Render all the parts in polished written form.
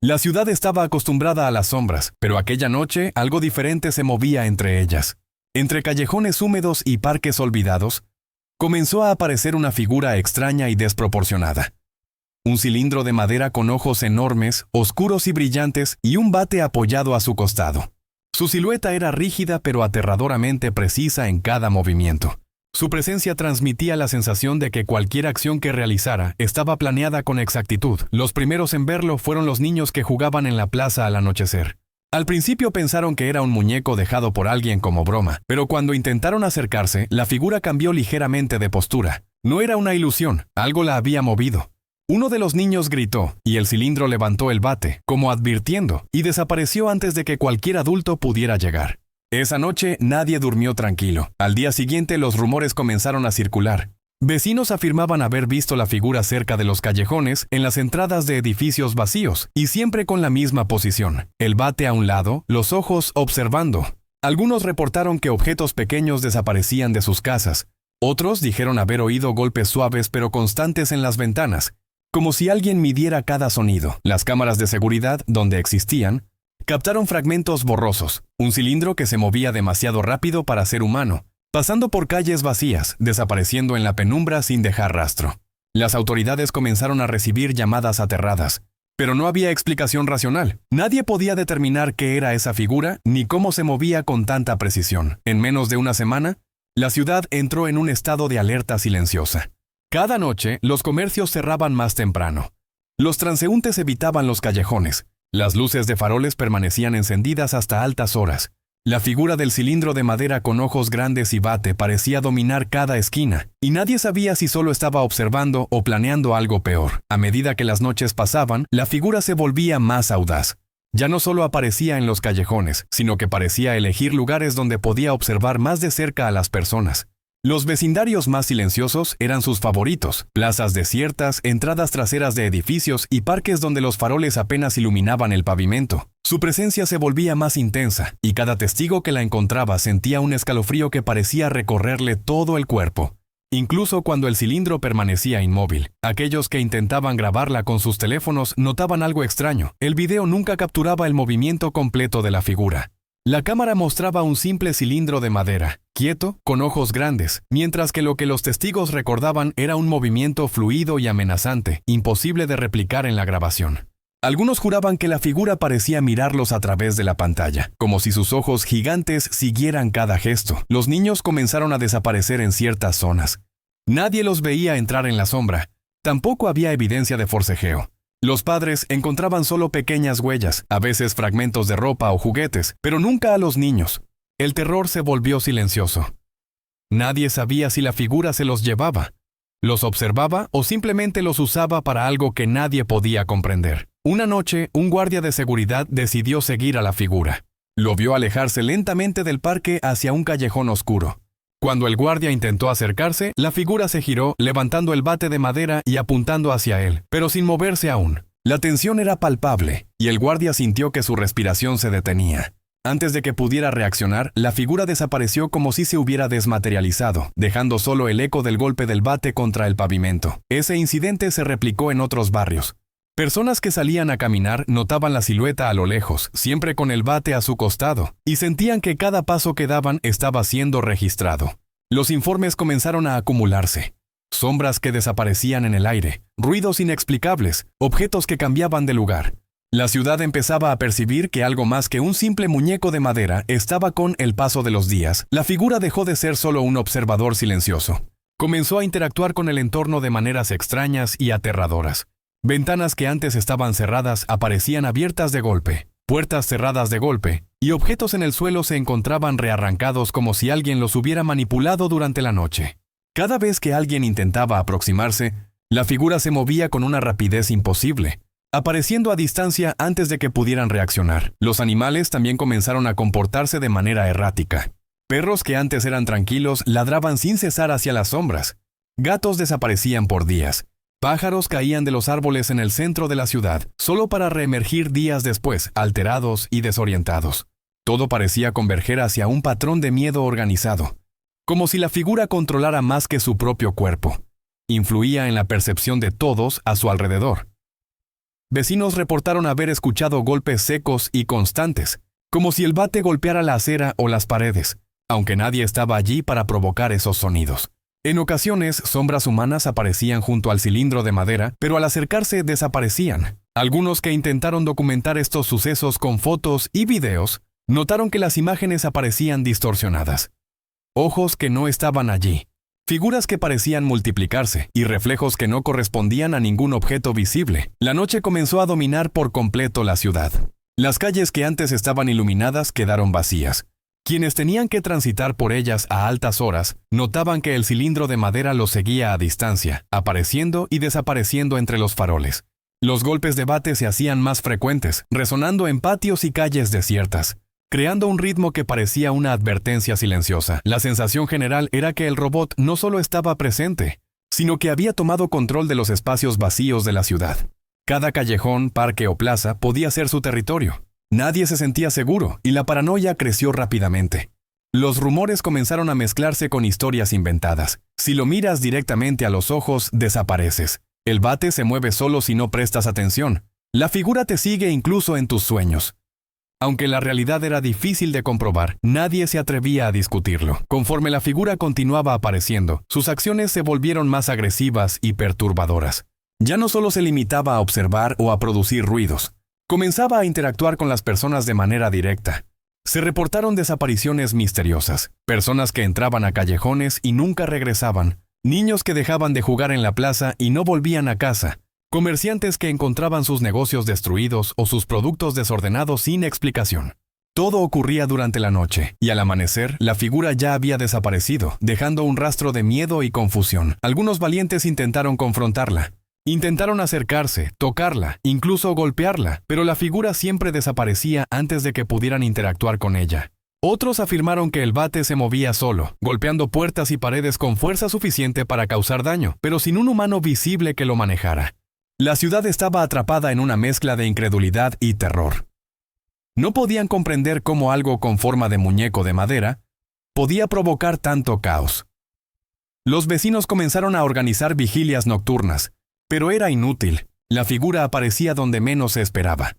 La ciudad estaba acostumbrada a las sombras, pero aquella noche algo diferente se movía entre ellas. Entre callejones húmedos y parques olvidados, comenzó a aparecer una figura extraña y desproporcionada. Un cilindro de madera con ojos enormes, oscuros y brillantes, y un bate apoyado a su costado. Su silueta era rígida pero aterradoramente precisa en cada movimiento. Su presencia transmitía la sensación de que cualquier acción que realizara estaba planeada con exactitud. Los primeros en verlo fueron los niños que jugaban en la plaza al anochecer. Al principio pensaron que era un muñeco dejado por alguien como broma, pero cuando intentaron acercarse, la figura cambió ligeramente de postura. No era una ilusión, algo la había movido. Uno de los niños gritó, y el cilindro levantó el bate, como advirtiendo, y desapareció antes de que cualquier adulto pudiera llegar. Esa noche nadie durmió tranquilo. Al día siguiente los rumores comenzaron a circular. Vecinos afirmaban haber visto la figura cerca de los callejones, en las entradas de edificios vacíos, y siempre con la misma posición. El bate a un lado, los ojos observando. Algunos reportaron que objetos pequeños desaparecían de sus casas. Otros dijeron haber oído golpes suaves pero constantes en las ventanas, como si alguien midiera cada sonido. Las cámaras de seguridad, donde existían, captaron fragmentos borrosos, un cilindro que se movía demasiado rápido para ser humano, pasando por calles vacías, desapareciendo en la penumbra sin dejar rastro. Las autoridades comenzaron a recibir llamadas aterradas, pero no había explicación racional. Nadie podía determinar qué era esa figura ni cómo se movía con tanta precisión. En menos de una semana, la ciudad entró en un estado de alerta silenciosa. Cada noche, los comercios cerraban más temprano. Los transeúntes evitaban los callejones. Las luces de faroles permanecían encendidas hasta altas horas. La figura del cilindro de madera con ojos grandes y bate parecía dominar cada esquina, y nadie sabía si solo estaba observando o planeando algo peor. A medida que las noches pasaban, la figura se volvía más audaz. Ya no solo aparecía en los callejones, sino que parecía elegir lugares donde podía observar más de cerca a las personas. Los vecindarios más silenciosos eran sus favoritos: plazas desiertas, entradas traseras de edificios y parques donde los faroles apenas iluminaban el pavimento. Su presencia se volvía más intensa, y cada testigo que la encontraba sentía un escalofrío que parecía recorrerle todo el cuerpo. Incluso cuando el cilindro permanecía inmóvil, aquellos que intentaban grabarla con sus teléfonos notaban algo extraño. El video nunca capturaba el movimiento completo de la figura. La cámara mostraba un simple cilindro de madera, quieto, con ojos grandes, mientras que lo que los testigos recordaban era un movimiento fluido y amenazante, imposible de replicar en la grabación. Algunos juraban que la figura parecía mirarlos a través de la pantalla, como si sus ojos gigantes siguieran cada gesto. Los niños comenzaron a desaparecer en ciertas zonas. Nadie los veía entrar en la sombra. Tampoco había evidencia de forcejeo. Los padres encontraban solo pequeñas huellas, a veces fragmentos de ropa o juguetes, pero nunca a los niños. El terror se volvió silencioso. Nadie sabía si la figura se los llevaba, los observaba o simplemente los usaba para algo que nadie podía comprender. Una noche, un guardia de seguridad decidió seguir a la figura. Lo vio alejarse lentamente del parque hacia un callejón oscuro. Cuando el guardia intentó acercarse, la figura se giró, levantando el bate de madera y apuntando hacia él, pero sin moverse aún. La tensión era palpable, y el guardia sintió que su respiración se detenía. Antes de que pudiera reaccionar, la figura desapareció como si se hubiera desmaterializado, dejando solo el eco del golpe del bate contra el pavimento. Ese incidente se replicó en otros barrios. Personas que salían a caminar notaban la silueta a lo lejos, siempre con el bate a su costado, y sentían que cada paso que daban estaba siendo registrado. Los informes comenzaron a acumularse. Sombras que desaparecían en el aire, ruidos inexplicables, objetos que cambiaban de lugar. La ciudad empezaba a percibir que algo más que un simple muñeco de madera estaba con el paso de los días. La figura dejó de ser solo un observador silencioso. Comenzó a interactuar con el entorno de maneras extrañas y aterradoras. Ventanas que antes estaban cerradas aparecían abiertas de golpe, puertas cerradas de golpe, y objetos en el suelo se encontraban rearrancados como si alguien los hubiera manipulado durante la noche. Cada vez que alguien intentaba aproximarse, la figura se movía con una rapidez imposible, apareciendo a distancia antes de que pudieran reaccionar. Los animales también comenzaron a comportarse de manera errática. Perros que antes eran tranquilos ladraban sin cesar hacia las sombras. Gatos desaparecían por días. Pájaros caían de los árboles en el centro de la ciudad, solo para reemergir días después, alterados y desorientados. Todo parecía converger hacia un patrón de miedo organizado, como si la figura controlara más que su propio cuerpo. Influía en la percepción de todos a su alrededor. Vecinos reportaron haber escuchado golpes secos y constantes, como si el bate golpeara la acera o las paredes, aunque nadie estaba allí para provocar esos sonidos. En ocasiones, sombras humanas aparecían junto al cilindro de madera, pero al acercarse desaparecían. Algunos que intentaron documentar estos sucesos con fotos y videos, notaron que las imágenes aparecían distorsionadas. Ojos que no estaban allí, figuras que parecían multiplicarse y reflejos que no correspondían a ningún objeto visible. La noche comenzó a dominar por completo la ciudad. Las calles que antes estaban iluminadas quedaron vacías. Quienes tenían que transitar por ellas a altas horas notaban que el cilindro de madera los seguía a distancia, apareciendo y desapareciendo entre los faroles. Los golpes de bate se hacían más frecuentes, resonando en patios y calles desiertas, creando un ritmo que parecía una advertencia silenciosa. La sensación general era que el robot no solo estaba presente, sino que había tomado control de los espacios vacíos de la ciudad. Cada callejón, parque o plaza podía ser su territorio. Nadie se sentía seguro y la paranoia creció rápidamente. Los rumores comenzaron a mezclarse con historias inventadas. Si lo miras directamente a los ojos, desapareces. El bate se mueve solo si no prestas atención. La figura te sigue incluso en tus sueños. Aunque la realidad era difícil de comprobar, nadie se atrevía a discutirlo. Conforme la figura continuaba apareciendo, sus acciones se volvieron más agresivas y perturbadoras. Ya no solo se limitaba a observar o a producir ruidos. Comenzaba a interactuar con las personas de manera directa. Se reportaron desapariciones misteriosas, personas que entraban a callejones y nunca regresaban, niños que dejaban de jugar en la plaza y no volvían a casa, comerciantes que encontraban sus negocios destruidos o sus productos desordenados sin explicación. Todo ocurría durante la noche, y al amanecer, la figura ya había desaparecido, dejando un rastro de miedo y confusión. Algunos valientes intentaron confrontarla. Intentaron acercarse, tocarla, incluso golpearla, pero la figura siempre desaparecía antes de que pudieran interactuar con ella. Otros afirmaron que el bate se movía solo, golpeando puertas y paredes con fuerza suficiente para causar daño, pero sin un humano visible que lo manejara. La ciudad estaba atrapada en una mezcla de incredulidad y terror. No podían comprender cómo algo con forma de muñeco de madera podía provocar tanto caos. Los vecinos comenzaron a organizar vigilias nocturnas, pero era inútil. La figura aparecía donde menos se esperaba.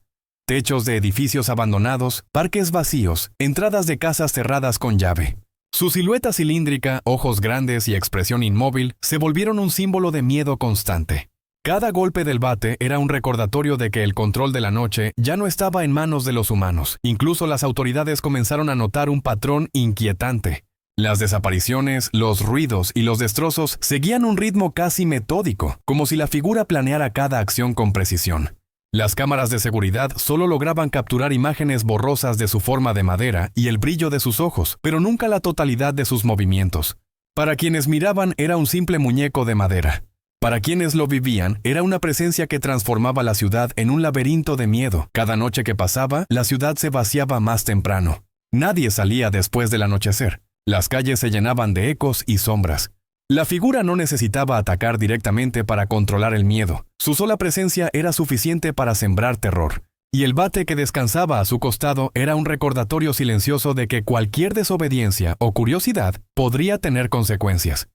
Techos de edificios abandonados, parques vacíos, entradas de casas cerradas con llave. Su silueta cilíndrica, ojos grandes y expresión inmóvil se volvieron un símbolo de miedo constante. Cada golpe del bate era un recordatorio de que el control de la noche ya no estaba en manos de los humanos. Incluso las autoridades comenzaron a notar un patrón inquietante. Las desapariciones, los ruidos y los destrozos seguían un ritmo casi metódico, como si la figura planeara cada acción con precisión. Las cámaras de seguridad solo lograban capturar imágenes borrosas de su forma de madera y el brillo de sus ojos, pero nunca la totalidad de sus movimientos. Para quienes miraban era un simple muñeco de madera. Para quienes lo vivían, era una presencia que transformaba la ciudad en un laberinto de miedo. Cada noche que pasaba, la ciudad se vaciaba más temprano. Nadie salía después del anochecer. Las calles se llenaban de ecos y sombras. La figura no necesitaba atacar directamente para controlar el miedo. Su sola presencia era suficiente para sembrar terror. Y el bate que descansaba a su costado era un recordatorio silencioso de que cualquier desobediencia o curiosidad podría tener consecuencias.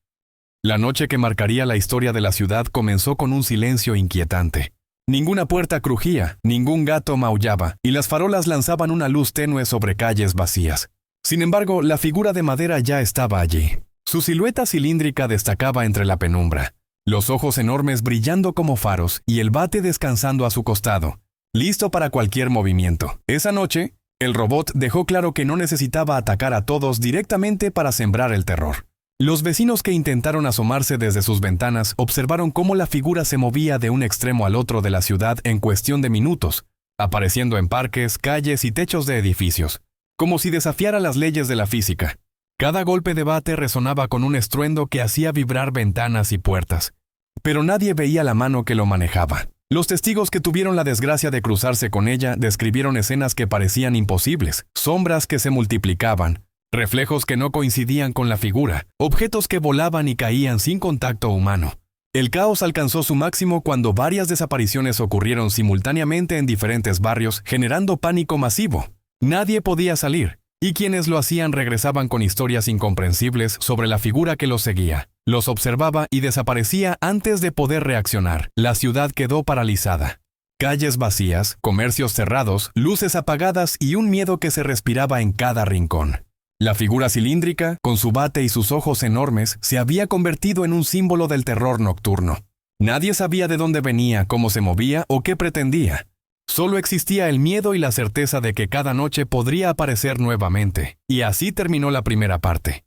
La noche que marcaría la historia de la ciudad comenzó con un silencio inquietante. Ninguna puerta crujía, ningún gato maullaba, y las farolas lanzaban una luz tenue sobre calles vacías. Sin embargo, la figura de madera ya estaba allí. Su silueta cilíndrica destacaba entre la penumbra, los ojos enormes brillando como faros y el bate descansando a su costado, listo para cualquier movimiento. Esa noche, el robot dejó claro que no necesitaba atacar a todos directamente para sembrar el terror. Los vecinos que intentaron asomarse desde sus ventanas observaron cómo la figura se movía de un extremo al otro de la ciudad en cuestión de minutos, apareciendo en parques, calles y techos de edificios, como si desafiara las leyes de la física. Cada golpe de bate resonaba con un estruendo que hacía vibrar ventanas y puertas, pero nadie veía la mano que lo manejaba. Los testigos que tuvieron la desgracia de cruzarse con ella describieron escenas que parecían imposibles, sombras que se multiplicaban, reflejos que no coincidían con la figura, objetos que volaban y caían sin contacto humano. El caos alcanzó su máximo cuando varias desapariciones ocurrieron simultáneamente en diferentes barrios, generando pánico masivo. Nadie podía salir, y quienes lo hacían regresaban con historias incomprensibles sobre la figura que los seguía. Los observaba y desaparecía antes de poder reaccionar. La ciudad quedó paralizada. Calles vacías, comercios cerrados, luces apagadas y un miedo que se respiraba en cada rincón. La figura cilíndrica, con su bate y sus ojos enormes, se había convertido en un símbolo del terror nocturno. Nadie sabía de dónde venía, cómo se movía o qué pretendía. Solo existía el miedo y la certeza de que cada noche podría aparecer nuevamente. Y así terminó la primera parte.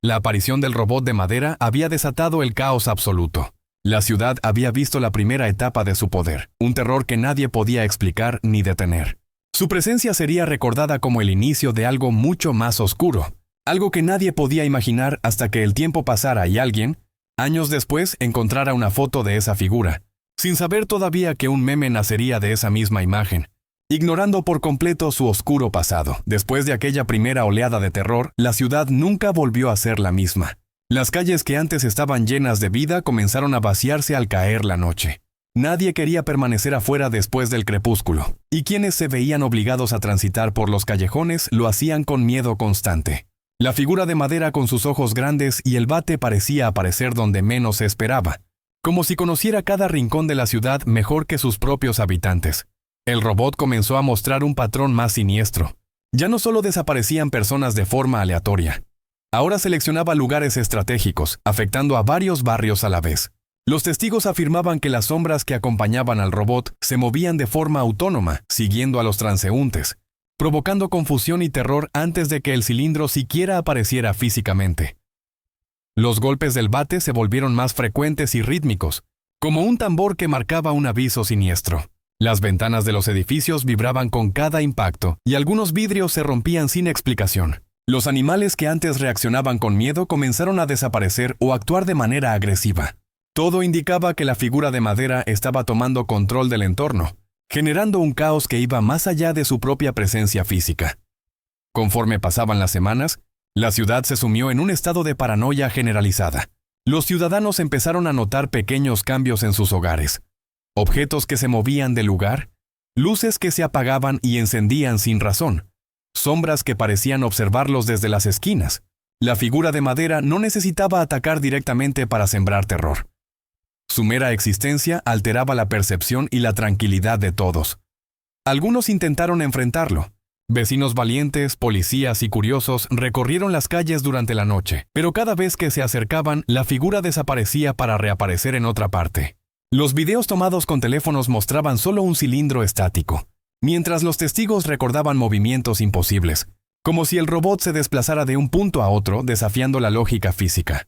La aparición del robot de madera había desatado el caos absoluto. La ciudad había visto la primera etapa de su poder, un terror que nadie podía explicar ni detener. Su presencia sería recordada como el inicio de algo mucho más oscuro, algo que nadie podía imaginar hasta que el tiempo pasara y alguien, años después, encontrara una foto de esa figura, sin saber todavía que un meme nacería de esa misma imagen, ignorando por completo su oscuro pasado. Después de aquella primera oleada de terror, la ciudad nunca volvió a ser la misma. Las calles que antes estaban llenas de vida comenzaron a vaciarse al caer la noche. Nadie quería permanecer afuera después del crepúsculo, y quienes se veían obligados a transitar por los callejones lo hacían con miedo constante. La figura de madera con sus ojos grandes y el bate parecía aparecer donde menos se esperaba, como si conociera cada rincón de la ciudad mejor que sus propios habitantes. El robot comenzó a mostrar un patrón más siniestro. Ya no solo desaparecían personas de forma aleatoria. Ahora seleccionaba lugares estratégicos, afectando a varios barrios a la vez. Los testigos afirmaban que las sombras que acompañaban al robot se movían de forma autónoma, siguiendo a los transeúntes, provocando confusión y terror antes de que el cilindro siquiera apareciera físicamente. Los golpes del bate se volvieron más frecuentes y rítmicos, como un tambor que marcaba un aviso siniestro. Las ventanas de los edificios vibraban con cada impacto y algunos vidrios se rompían sin explicación. Los animales que antes reaccionaban con miedo comenzaron a desaparecer o actuar de manera agresiva. Todo indicaba que la figura de madera estaba tomando control del entorno, generando un caos que iba más allá de su propia presencia física. Conforme pasaban las semanas, la ciudad se sumió en un estado de paranoia generalizada. Los ciudadanos empezaron a notar pequeños cambios en sus hogares. Objetos que se movían del lugar, luces que se apagaban y encendían sin razón, sombras que parecían observarlos desde las esquinas. La figura de madera no necesitaba atacar directamente para sembrar terror. Su mera existencia alteraba la percepción y la tranquilidad de todos. Algunos intentaron enfrentarlo. Vecinos valientes, policías y curiosos recorrieron las calles durante la noche, pero cada vez que se acercaban, la figura desaparecía para reaparecer en otra parte. Los videos tomados con teléfonos mostraban solo un cilindro estático, mientras los testigos recordaban movimientos imposibles, como si el robot se desplazara de un punto a otro desafiando la lógica física.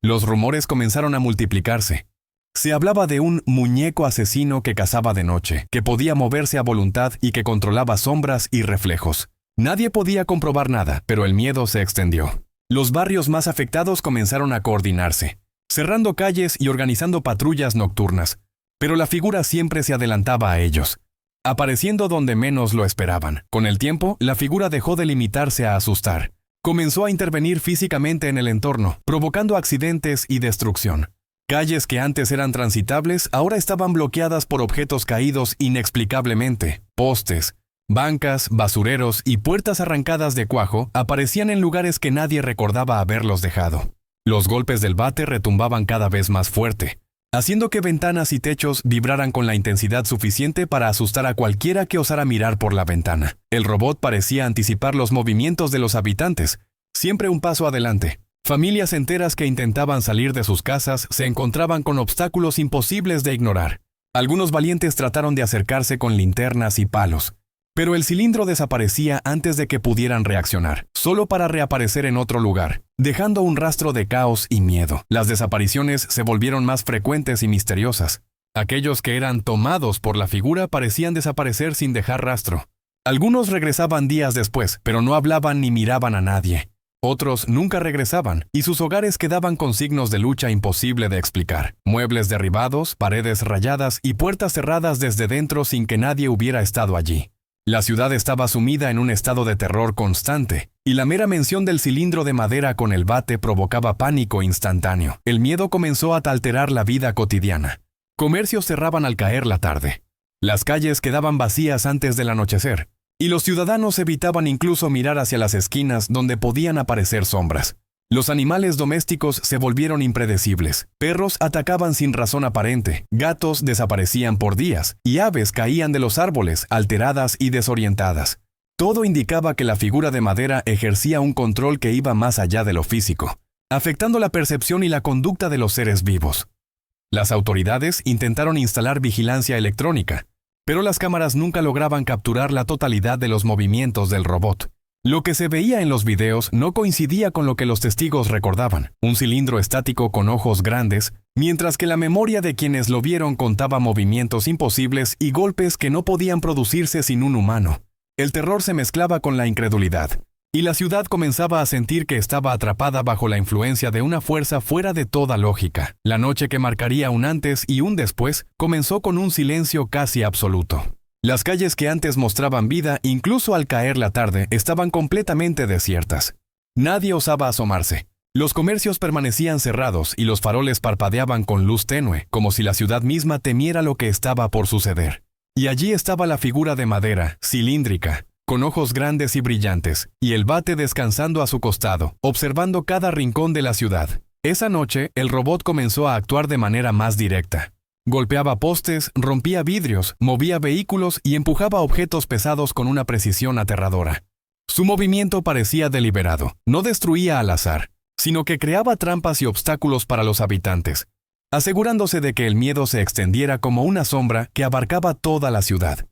Los rumores comenzaron a multiplicarse. Se hablaba de un muñeco asesino que cazaba de noche, que podía moverse a voluntad y que controlaba sombras y reflejos. Nadie podía comprobar nada, pero el miedo se extendió. Los barrios más afectados comenzaron a coordinarse, cerrando calles y organizando patrullas nocturnas, pero la figura siempre se adelantaba a ellos, apareciendo donde menos lo esperaban. Con el tiempo, la figura dejó de limitarse a asustar. Comenzó a intervenir físicamente en el entorno, provocando accidentes y destrucción. Calles que antes eran transitables ahora estaban bloqueadas por objetos caídos inexplicablemente. Postes, bancas, basureros y puertas arrancadas de cuajo aparecían en lugares que nadie recordaba haberlos dejado. Los golpes del bate retumbaban cada vez más fuerte, haciendo que ventanas y techos vibraran con la intensidad suficiente para asustar a cualquiera que osara mirar por la ventana. El robot parecía anticipar los movimientos de los habitantes, siempre un paso adelante. Familias enteras que intentaban salir de sus casas se encontraban con obstáculos imposibles de ignorar. Algunos valientes trataron de acercarse con linternas y palos, pero el cilindro desaparecía antes de que pudieran reaccionar, solo para reaparecer en otro lugar, dejando un rastro de caos y miedo. Las desapariciones se volvieron más frecuentes y misteriosas. Aquellos que eran tomados por la figura parecían desaparecer sin dejar rastro. Algunos regresaban días después, pero no hablaban ni miraban a nadie. Otros nunca regresaban, y sus hogares quedaban con signos de lucha imposible de explicar. Muebles derribados, paredes rayadas y puertas cerradas desde dentro sin que nadie hubiera estado allí. La ciudad estaba sumida en un estado de terror constante, y la mera mención del cilindro de madera con el bate provocaba pánico instantáneo. El miedo comenzó a alterar la vida cotidiana. Comercios cerraban al caer la tarde. Las calles quedaban vacías antes del anochecer, y los ciudadanos evitaban incluso mirar hacia las esquinas donde podían aparecer sombras. Los animales domésticos se volvieron impredecibles. Perros atacaban sin razón aparente, gatos desaparecían por días, y aves caían de los árboles, alteradas y desorientadas. Todo indicaba que la figura de madera ejercía un control que iba más allá de lo físico, afectando la percepción y la conducta de los seres vivos. Las autoridades intentaron instalar vigilancia electrónica, pero las cámaras nunca lograban capturar la totalidad de los movimientos del robot. Lo que se veía en los videos no coincidía con lo que los testigos recordaban, un cilindro estático con ojos grandes, mientras que la memoria de quienes lo vieron contaba movimientos imposibles y golpes que no podían producirse sin un humano. El terror se mezclaba con la incredulidad, y la ciudad comenzaba a sentir que estaba atrapada bajo la influencia de una fuerza fuera de toda lógica. La noche que marcaría un antes y un después comenzó con un silencio casi absoluto. Las calles que antes mostraban vida, incluso al caer la tarde, estaban completamente desiertas. Nadie osaba asomarse. Los comercios permanecían cerrados y los faroles parpadeaban con luz tenue, como si la ciudad misma temiera lo que estaba por suceder. Y allí estaba la figura de madera, cilíndrica, con ojos grandes y brillantes, y el bate descansando a su costado, observando cada rincón de la ciudad. Esa noche, el robot comenzó a actuar de manera más directa. Golpeaba postes, rompía vidrios, movía vehículos y empujaba objetos pesados con una precisión aterradora. Su movimiento parecía deliberado, no destruía al azar, sino que creaba trampas y obstáculos para los habitantes, asegurándose de que el miedo se extendiera como una sombra que abarcaba toda la ciudad.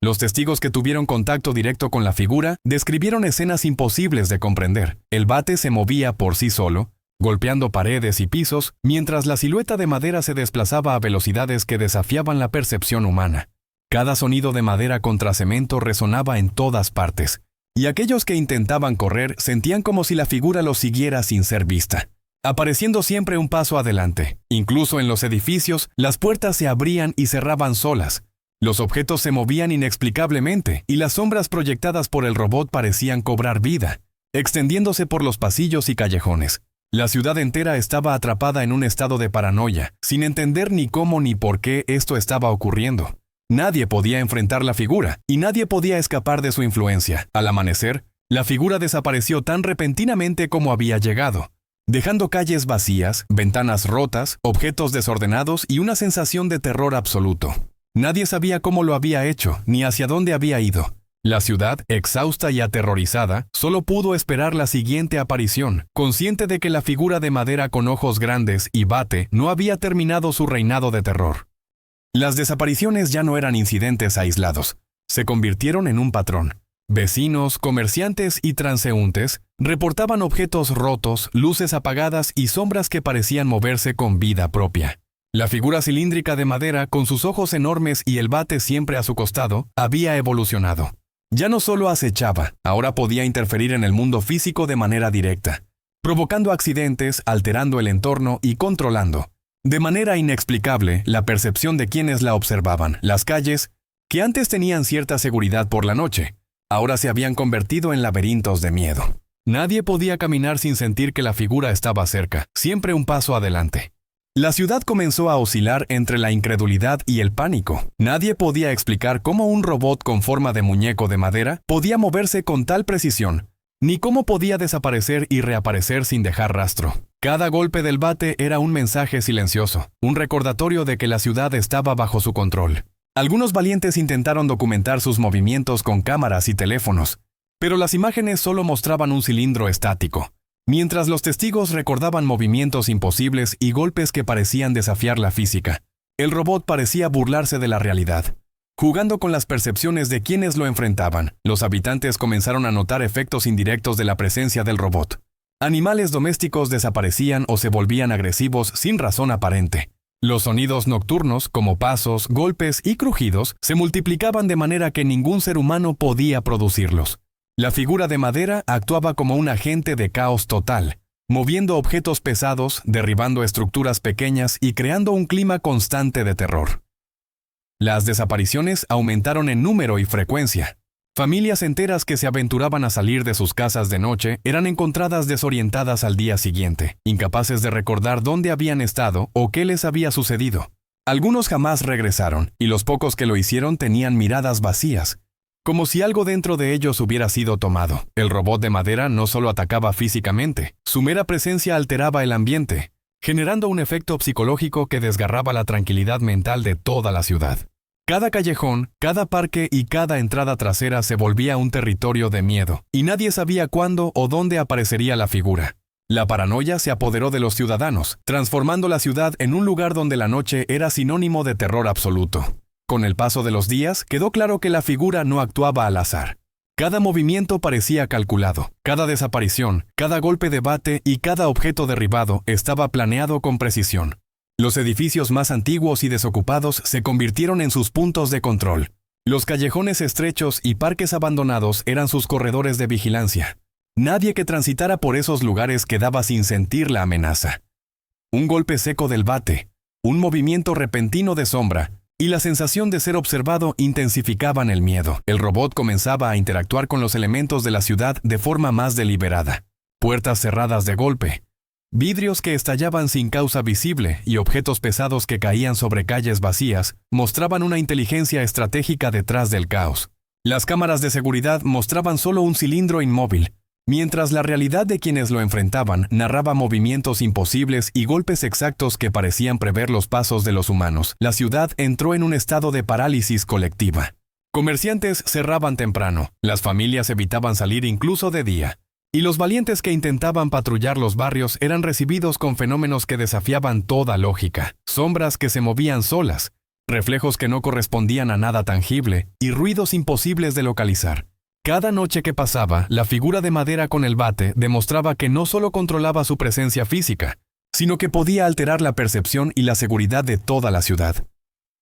Los testigos que tuvieron contacto directo con la figura describieron escenas imposibles de comprender. El bate se movía por sí solo, golpeando paredes y pisos, mientras la silueta de madera se desplazaba a velocidades que desafiaban la percepción humana. Cada sonido de madera contra cemento resonaba en todas partes, y aquellos que intentaban correr sentían como si la figura los siguiera sin ser vista, apareciendo siempre un paso adelante. Incluso en los edificios, las puertas se abrían y cerraban solas. Los objetos se movían inexplicablemente, y las sombras proyectadas por el robot parecían cobrar vida, extendiéndose por los pasillos y callejones. La ciudad entera estaba atrapada en un estado de paranoia, sin entender ni cómo ni por qué esto estaba ocurriendo. Nadie podía enfrentar la figura, y nadie podía escapar de su influencia. Al amanecer, la figura desapareció tan repentinamente como había llegado, dejando calles vacías, ventanas rotas, objetos desordenados y una sensación de terror absoluto. Nadie sabía cómo lo había hecho, ni hacia dónde había ido. La ciudad, exhausta y aterrorizada, solo pudo esperar la siguiente aparición, consciente de que la figura de madera con ojos grandes y bate no había terminado su reinado de terror. Las desapariciones ya no eran incidentes aislados, se convirtieron en un patrón. Vecinos, comerciantes y transeúntes reportaban objetos rotos, luces apagadas y sombras que parecían moverse con vida propia. La figura cilíndrica de madera, con sus ojos enormes y el bate siempre a su costado, había evolucionado. Ya no solo acechaba, ahora podía interferir en el mundo físico de manera directa, provocando accidentes, alterando el entorno y controlando, de manera inexplicable, la percepción de quienes la observaban. Las calles, que antes tenían cierta seguridad por la noche, ahora se habían convertido en laberintos de miedo. Nadie podía caminar sin sentir que la figura estaba cerca, siempre un paso adelante. La ciudad comenzó a oscilar entre la incredulidad y el pánico. Nadie podía explicar cómo un robot con forma de muñeco de madera podía moverse con tal precisión, ni cómo podía desaparecer y reaparecer sin dejar rastro. Cada golpe del bate era un mensaje silencioso, un recordatorio de que la ciudad estaba bajo su control. Algunos valientes intentaron documentar sus movimientos con cámaras y teléfonos, pero las imágenes solo mostraban un cilindro estático, mientras los testigos recordaban movimientos imposibles y golpes que parecían desafiar la física. El robot parecía burlarse de la realidad, jugando con las percepciones de quienes lo enfrentaban. Los habitantes comenzaron a notar efectos indirectos de la presencia del robot. Animales domésticos desaparecían o se volvían agresivos sin razón aparente. Los sonidos nocturnos, como pasos, golpes y crujidos, se multiplicaban de manera que ningún ser humano podía producirlos. La figura de madera actuaba como un agente de caos total, moviendo objetos pesados, derribando estructuras pequeñas y creando un clima constante de terror. Las desapariciones aumentaron en número y frecuencia. Familias enteras que se aventuraban a salir de sus casas de noche eran encontradas desorientadas al día siguiente, incapaces de recordar dónde habían estado o qué les había sucedido. Algunos jamás regresaron, y los pocos que lo hicieron tenían miradas vacías, como si algo dentro de ellos hubiera sido tomado. El robot de madera no solo atacaba físicamente, su mera presencia alteraba el ambiente, generando un efecto psicológico que desgarraba la tranquilidad mental de toda la ciudad. Cada callejón, cada parque y cada entrada trasera se volvía un territorio de miedo, y nadie sabía cuándo o dónde aparecería la figura. La paranoia se apoderó de los ciudadanos, transformando la ciudad en un lugar donde la noche era sinónimo de terror absoluto. Con el paso de los días, quedó claro que la figura no actuaba al azar. Cada movimiento parecía calculado, cada desaparición, cada golpe de bate y cada objeto derribado estaba planeado con precisión. Los edificios más antiguos y desocupados se convirtieron en sus puntos de control. Los callejones estrechos y parques abandonados eran sus corredores de vigilancia. Nadie que transitara por esos lugares quedaba sin sentir la amenaza. Un golpe seco del bate, un movimiento repentino de sombra, y la sensación de ser observado intensificaban el miedo. El robot comenzaba a interactuar con los elementos de la ciudad de forma más deliberada. Puertas cerradas de golpe, vidrios que estallaban sin causa visible y objetos pesados que caían sobre calles vacías mostraban una inteligencia estratégica detrás del caos. Las cámaras de seguridad mostraban solo un cilindro inmóvil, mientras la realidad de quienes lo enfrentaban narraba movimientos imposibles y golpes exactos que parecían prever los pasos de los humanos. La ciudad entró en un estado de parálisis colectiva. Comerciantes cerraban temprano, las familias evitaban salir incluso de día, y los valientes que intentaban patrullar los barrios eran recibidos con fenómenos que desafiaban toda lógica. Sombras que se movían solas, reflejos que no correspondían a nada tangible y ruidos imposibles de localizar. Cada noche que pasaba, la figura de madera con el bate demostraba que no solo controlaba su presencia física, sino que podía alterar la percepción y la seguridad de toda la ciudad.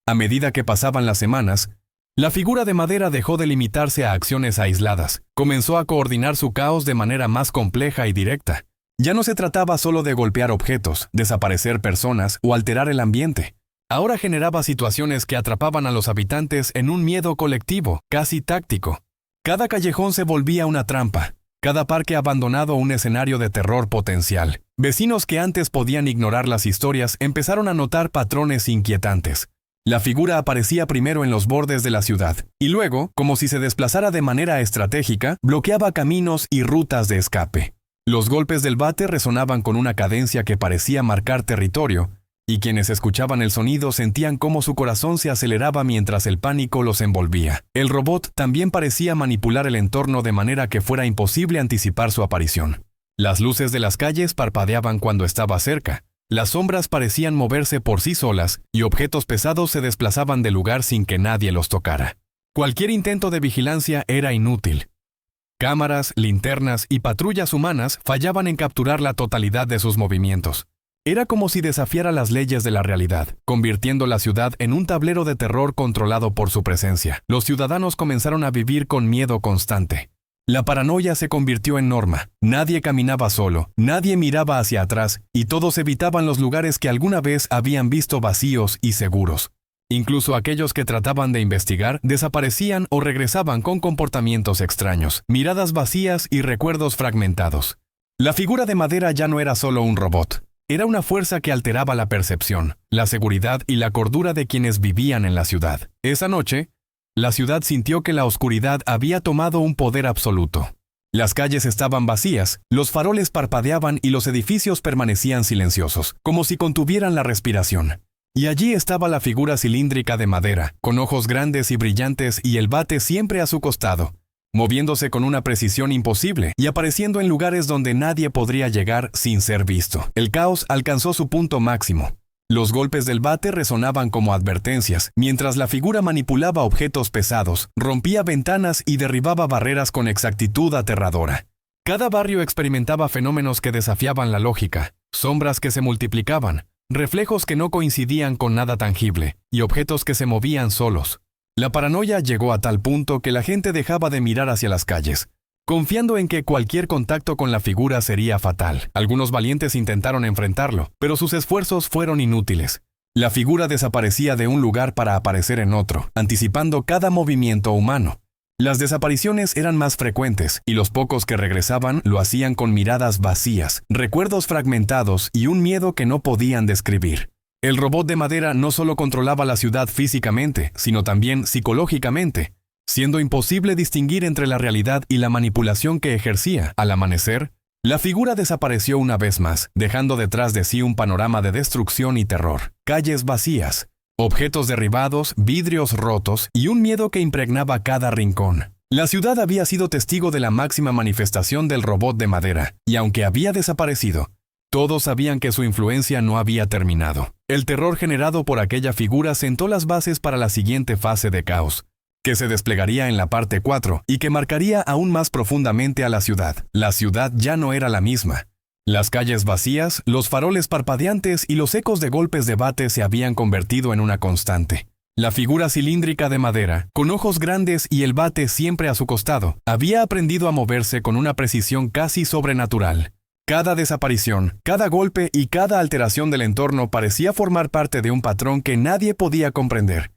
A medida que pasaban las semanas, la figura de madera dejó de limitarse a acciones aisladas, comenzó a coordinar su caos de manera más compleja y directa. Ya no se trataba solo de golpear objetos, desaparecer personas o alterar el ambiente. Ahora generaba situaciones que atrapaban a los habitantes en un miedo colectivo, casi táctico. Cada callejón se volvía una trampa, cada parque abandonado un escenario de terror potencial. Vecinos que antes podían ignorar las historias empezaron a notar patrones inquietantes. La figura aparecía primero en los bordes de la ciudad, y luego, como si se desplazara de manera estratégica, bloqueaba caminos y rutas de escape. Los golpes del bate resonaban con una cadencia que parecía marcar territorio, y quienes escuchaban el sonido sentían cómo su corazón se aceleraba mientras el pánico los envolvía. El robot también parecía manipular el entorno de manera que fuera imposible anticipar su aparición. Las luces de las calles parpadeaban cuando estaba cerca, las sombras parecían moverse por sí solas y objetos pesados se desplazaban del lugar sin que nadie los tocara. Cualquier intento de vigilancia era inútil. Cámaras, linternas y patrullas humanas fallaban en capturar la totalidad de sus movimientos. Era como si desafiara las leyes de la realidad, convirtiendo la ciudad en un tablero de terror controlado por su presencia. Los ciudadanos comenzaron a vivir con miedo constante. La paranoia se convirtió en norma. Nadie caminaba solo, nadie miraba hacia atrás, y todos evitaban los lugares que alguna vez habían visto vacíos y seguros. Incluso aquellos que trataban de investigar desaparecían o regresaban con comportamientos extraños, miradas vacías y recuerdos fragmentados. La figura de madera ya no era solo un robot. Era una fuerza que alteraba la percepción, la seguridad y la cordura de quienes vivían en la ciudad. Esa noche, la ciudad sintió que la oscuridad había tomado un poder absoluto. Las calles estaban vacías, los faroles parpadeaban y los edificios permanecían silenciosos, como si contuvieran la respiración. Y allí estaba la figura cilíndrica de madera, con ojos grandes y brillantes y el bate siempre a su costado, moviéndose con una precisión imposible y apareciendo en lugares donde nadie podría llegar sin ser visto. El caos alcanzó su punto máximo. Los golpes del bate resonaban como advertencias, mientras la figura manipulaba objetos pesados, rompía ventanas y derribaba barreras con exactitud aterradora. Cada barrio experimentaba fenómenos que desafiaban la lógica, sombras que se multiplicaban, reflejos que no coincidían con nada tangible y objetos que se movían solos. La paranoia llegó a tal punto que la gente dejaba de mirar hacia las calles, confiando en que cualquier contacto con la figura sería fatal. Algunos valientes intentaron enfrentarlo, pero sus esfuerzos fueron inútiles. La figura desaparecía de un lugar para aparecer en otro, anticipando cada movimiento humano. Las desapariciones eran más frecuentes, y los pocos que regresaban lo hacían con miradas vacías, recuerdos fragmentados y un miedo que no podían describir. El robot de madera no solo controlaba la ciudad físicamente, sino también psicológicamente. siendo imposible distinguir entre la realidad y la manipulación que ejercía. Al amanecer, la figura desapareció una vez más, dejando detrás de sí un panorama de destrucción y terror. Calles vacías, objetos derribados, vidrios rotos y un miedo que impregnaba cada rincón. La ciudad había sido testigo de la máxima manifestación del robot de madera, y aunque había desaparecido, todos sabían que su influencia no había terminado. El terror generado por aquella figura sentó las bases para la siguiente fase de caos, que se desplegaría en la parte 4 y que marcaría aún más profundamente a la ciudad. La ciudad ya no era la misma. Las calles vacías, los faroles parpadeantes y los ecos de golpes de bate se habían convertido en una constante. La figura cilíndrica de madera, con ojos grandes y el bate siempre a su costado, había aprendido a moverse con una precisión casi sobrenatural. Cada desaparición, cada golpe y cada alteración del entorno parecía formar parte de un patrón que nadie podía comprender,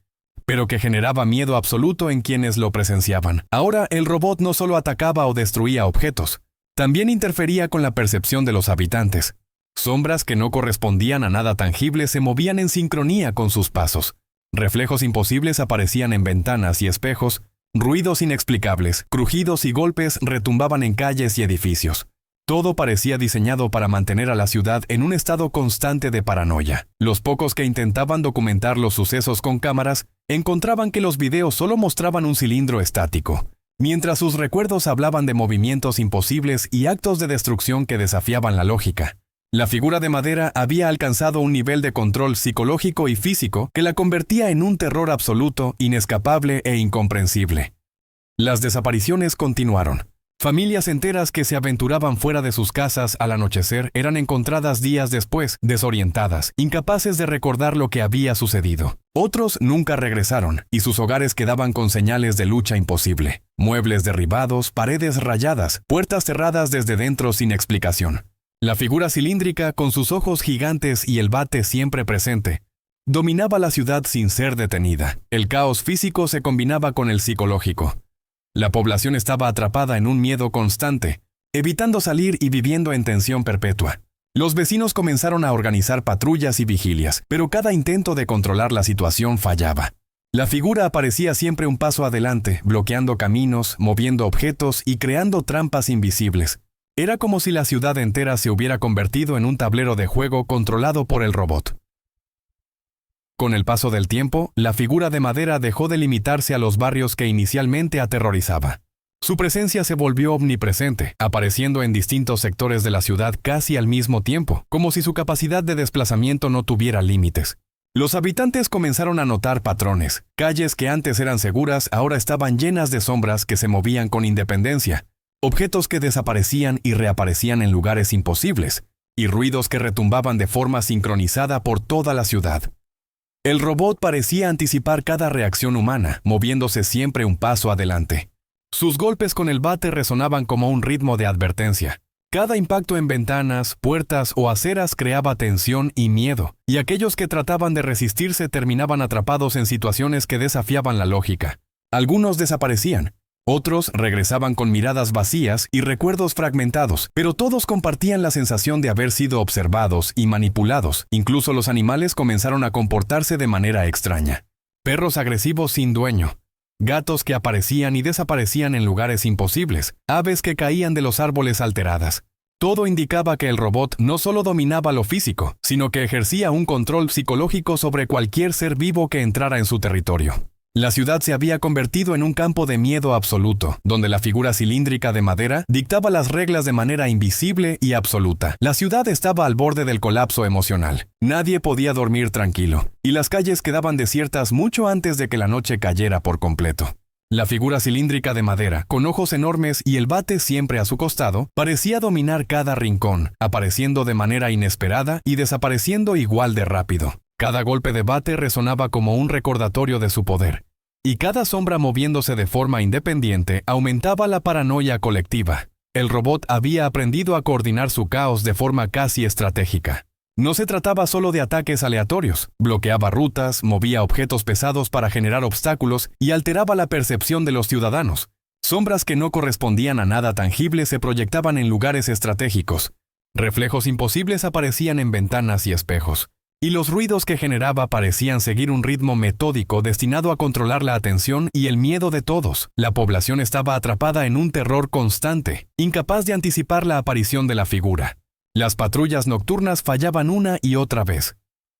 pero que generaba miedo absoluto en quienes lo presenciaban. Ahora el robot no solo atacaba o destruía objetos, también interfería con la percepción de los habitantes. Sombras que no correspondían a nada tangible se movían en sincronía con sus pasos. Reflejos imposibles aparecían en ventanas y espejos, ruidos inexplicables, crujidos y golpes retumbaban en calles y edificios. Todo parecía diseñado para mantener a la ciudad en un estado constante de paranoia. Los pocos que intentaban documentar los sucesos con cámaras encontraban que los videos solo mostraban un cilindro estático, mientras sus recuerdos hablaban de movimientos imposibles y actos de destrucción que desafiaban la lógica. La figura de madera había alcanzado un nivel de control psicológico y físico que la convertía en un terror absoluto, inescapable e incomprensible. Las desapariciones continuaron. Familias enteras que se aventuraban fuera de sus casas al anochecer eran encontradas días después, desorientadas, incapaces de recordar lo que había sucedido. Otros nunca regresaron, y sus hogares quedaban con señales de lucha imposible. Muebles derribados, paredes rayadas, puertas cerradas desde dentro sin explicación. La figura cilíndrica, con sus ojos gigantes y el bate siempre presente, dominaba la ciudad sin ser detenida. El caos físico se combinaba con el psicológico. La población estaba atrapada en un miedo constante, evitando salir y viviendo en tensión perpetua. Los vecinos comenzaron a organizar patrullas y vigilias, pero cada intento de controlar la situación fallaba. La figura aparecía siempre un paso adelante, bloqueando caminos, moviendo objetos y creando trampas invisibles. Era como si la ciudad entera se hubiera convertido en un tablero de juego controlado por el robot. Con el paso del tiempo, la figura de madera dejó de limitarse a los barrios que inicialmente aterrorizaba. Su presencia se volvió omnipresente, apareciendo en distintos sectores de la ciudad casi al mismo tiempo, como si su capacidad de desplazamiento no tuviera límites. Los habitantes comenzaron a notar patrones. Calles que antes eran seguras ahora estaban llenas de sombras que se movían con independencia, objetos que desaparecían y reaparecían en lugares imposibles, y ruidos que retumbaban de forma sincronizada por toda la ciudad. El robot parecía anticipar cada reacción humana, moviéndose siempre un paso adelante. Sus golpes con el bate resonaban como un ritmo de advertencia. Cada impacto en ventanas, puertas o aceras creaba tensión y miedo, y aquellos que trataban de resistirse terminaban atrapados en situaciones que desafiaban la lógica. Algunos desaparecían, otros regresaban con miradas vacías y recuerdos fragmentados, pero todos compartían la sensación de haber sido observados y manipulados. Incluso los animales comenzaron a comportarse de manera extraña. Perros agresivos sin dueño, gatos que aparecían y desaparecían en lugares imposibles, aves que caían de los árboles alteradas. Todo indicaba que el robot no solo dominaba lo físico, sino que ejercía un control psicológico sobre cualquier ser vivo que entrara en su territorio. La ciudad se había convertido en un campo de miedo absoluto, donde la figura cilíndrica de madera dictaba las reglas de manera invisible y absoluta. La ciudad estaba al borde del colapso emocional. Nadie podía dormir tranquilo, y las calles quedaban desiertas mucho antes de que la noche cayera por completo. La figura cilíndrica de madera, con ojos enormes y el bate siempre a su costado, parecía dominar cada rincón, apareciendo de manera inesperada y desapareciendo igual de rápido. Cada golpe de bate resonaba como un recordatorio de su poder, y cada sombra moviéndose de forma independiente aumentaba la paranoia colectiva. El robot había aprendido a coordinar su caos de forma casi estratégica. No se trataba solo de ataques aleatorios, bloqueaba rutas, movía objetos pesados para generar obstáculos y alteraba la percepción de los ciudadanos. Sombras que no correspondían a nada tangible se proyectaban en lugares estratégicos. Reflejos imposibles aparecían en ventanas y espejos. y los ruidos que generaba parecían seguir un ritmo metódico destinado a controlar la atención y el miedo de todos. La población estaba atrapada en un terror constante, incapaz de anticipar la aparición de la figura. Las patrullas nocturnas fallaban una y otra vez.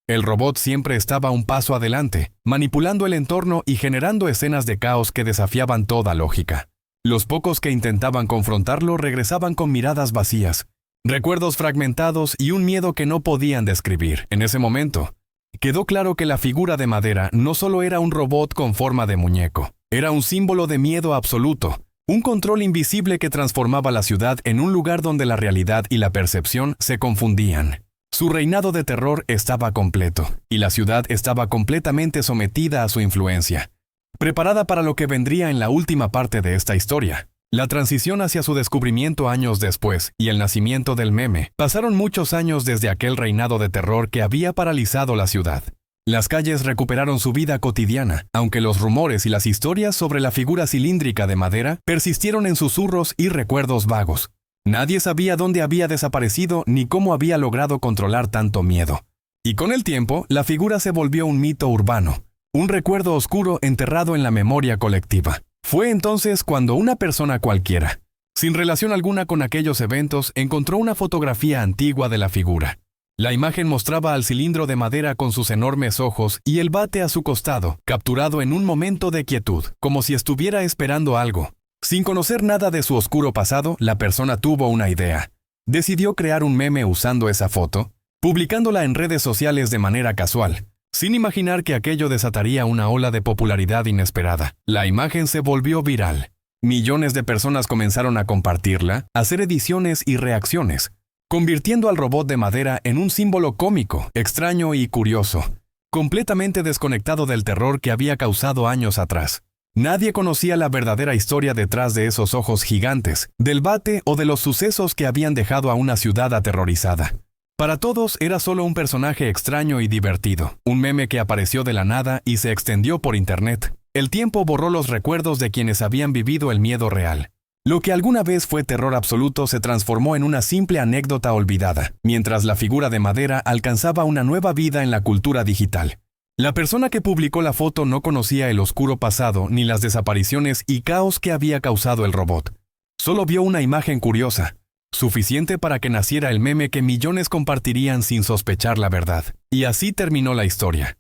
El robot siempre estaba un paso adelante, manipulando el entorno y generando escenas de caos que desafiaban toda lógica. Los pocos que intentaban confrontarlo regresaban con miradas vacías, recuerdos fragmentados y un miedo que no podían describir. En ese momento, quedó claro que la figura de madera no solo era un robot con forma de muñeco, era un símbolo de miedo absoluto, un control invisible que transformaba la ciudad en un lugar donde la realidad y la percepción se confundían. Su reinado de terror estaba completo, y la ciudad estaba completamente sometida a su influencia, preparada para lo que vendría en la última parte de esta historia. La transición hacia su descubrimiento años después y el nacimiento del meme. Pasaron muchos años desde aquel reinado de terror que había paralizado la ciudad. Las calles recuperaron su vida cotidiana, aunque los rumores y las historias sobre la figura cilíndrica de madera persistieron en susurros y recuerdos vagos. Nadie sabía dónde había desaparecido ni cómo había logrado controlar tanto miedo. Y con el tiempo, la figura se volvió un mito urbano, un recuerdo oscuro enterrado en la memoria colectiva. Fue entonces cuando una persona cualquiera, sin relación alguna con aquellos eventos, encontró una fotografía antigua de la figura. La imagen mostraba al cilindro de madera con sus enormes ojos y el bate a su costado, capturado en un momento de quietud, como si estuviera esperando algo. Sin conocer nada de su oscuro pasado, la persona tuvo una idea. Decidió crear un meme usando esa foto, publicándola en redes sociales de manera casual, sin imaginar que aquello desataría una ola de popularidad inesperada. La imagen se volvió viral. Millones de personas comenzaron a compartirla, a hacer ediciones y reacciones, convirtiendo al robot de madera en un símbolo cómico, extraño y curioso, completamente desconectado del terror que había causado años atrás. Nadie conocía la verdadera historia detrás de esos ojos gigantes, del bate o de los sucesos que habían dejado a una ciudad aterrorizada. Para todos era solo un personaje extraño y divertido, un meme que apareció de la nada y se extendió por internet. El tiempo borró los recuerdos de quienes habían vivido el miedo real. Lo que alguna vez fue terror absoluto se transformó en una simple anécdota olvidada, mientras la figura de madera alcanzaba una nueva vida en la cultura digital. La persona que publicó la foto no conocía el oscuro pasado ni las desapariciones y caos que había causado el robot. Solo vio una imagen curiosa, suficiente para que naciera el meme que millones compartirían sin sospechar la verdad. Y así terminó la historia.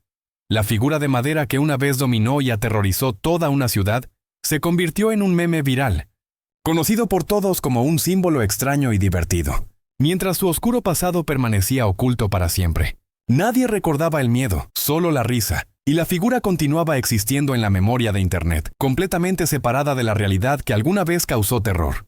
La figura de madera que una vez dominó y aterrorizó toda una ciudad, se convirtió en un meme viral, conocido por todos como un símbolo extraño y divertido, mientras su oscuro pasado permanecía oculto para siempre. Nadie recordaba el miedo, solo la risa, y la figura continuaba existiendo en la memoria de Internet, completamente separada de la realidad que alguna vez causó terror.